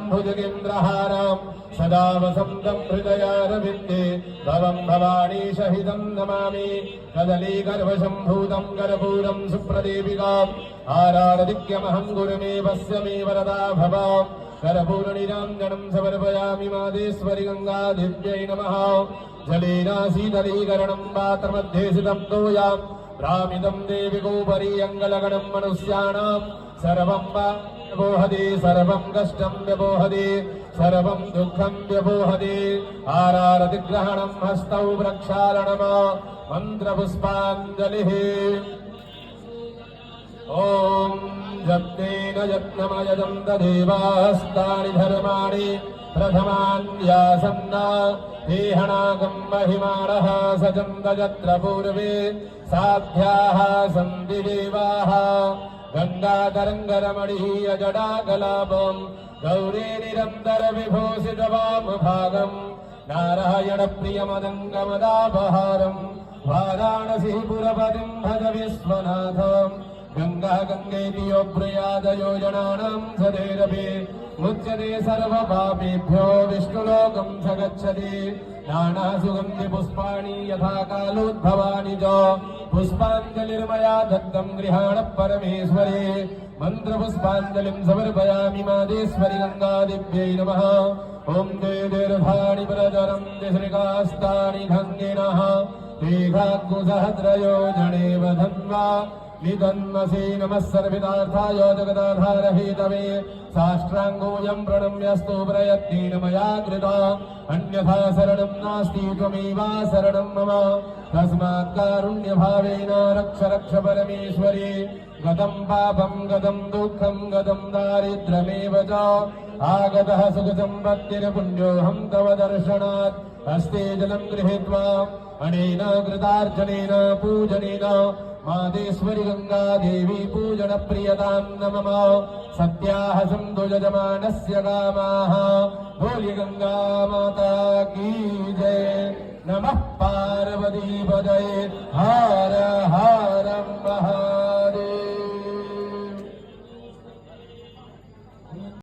भुजगेन्द्रहारं सदा वसन्तं हृदयारविन्दे भवं भवानी शहिदं नमामि कदलीगर्भसम्भूतं कर्पूरं सुप्रदीपिकाम् आराधदिक्यमहं गुरुमेवस्य मे वरदा भव कर्पूरनिराञ्जनं समर्पयामि मादेश्वरि गङ्गादेव्यै नमः जलेन शीतलीकरणं पात्रमध्ये स्थितं तोयां भ्रामितं देविकोपरि अङ्गलगणं मनुष्याणां सर्वं व्यपोहति सर्वं कष्टं व्यपोहति सर्वं दुःखं व्यपोहति आरारतिग्रहणं हस्तौ प्रक्षालनम् मन्त्रपुष्पाञ्जलिः ॐ यत्नेन यत्नमयजन्त देवास्तानि धर्माणि प्रथमान्यासन्ना देहनागं महिमानः सजन्त यत्र पूर्वे साध्याः सन्ति देवाः गङ्गातरङ्गरमणीयजडाकलापं गौरी निरन्तरविभूषितवामभागम् नारायणप्रियमदङ्गमदापहारम् वाराणसीपुरपतिं भज विश्वनाथम् गंगा गंगेति यो प्रयादयोजनानां सदैरपि मुच्यते सर्वपापेभ्यो विष्णुलोकं स गच्छति नानासुगन्धि पुष्पाणि यथा कालोद्भवानि च पुष्पाञ्जलिर्मया दत्तं गृहाण परमेश्वरे मन्त्रपुष्पाञ्जलिं समर्पयामि मादेश्वरि गङ्गादिव्यै नमः ॐ देदीर्घाणि प्रचरं श्रीकास्तानि गङ्गिनः तेघाग्गुसहस्रयोजने वधन्वा निधन्मसे नमः सर्वितार्थाय जगदाधारहेतवे साष्टाङ्गोऽयं प्रणम्यस्तु प्रयत्नेन मया कृता अन्यथा शरणं नास्ति त्वमेवा शरणं मम तस्मात् कारुण्यभावेन रक्ष रक्ष परमेश्वरी गतं पापं गतं दुःखं गतं दारिद्र्यमेव च आगतः सुखसम्पत्तिर्पुण्योऽहं तव दर्शनात् हस्ते जलं गृहीत्वा अनेन कृतार्चनेन पूजनेन मादेश्वरि गंगा देवी पूजन प्रियतां नमः सत्याः सन्तु यजमानस्य कामाः बोलि गंगा माता की जय नमः पार्वती पदये हर हर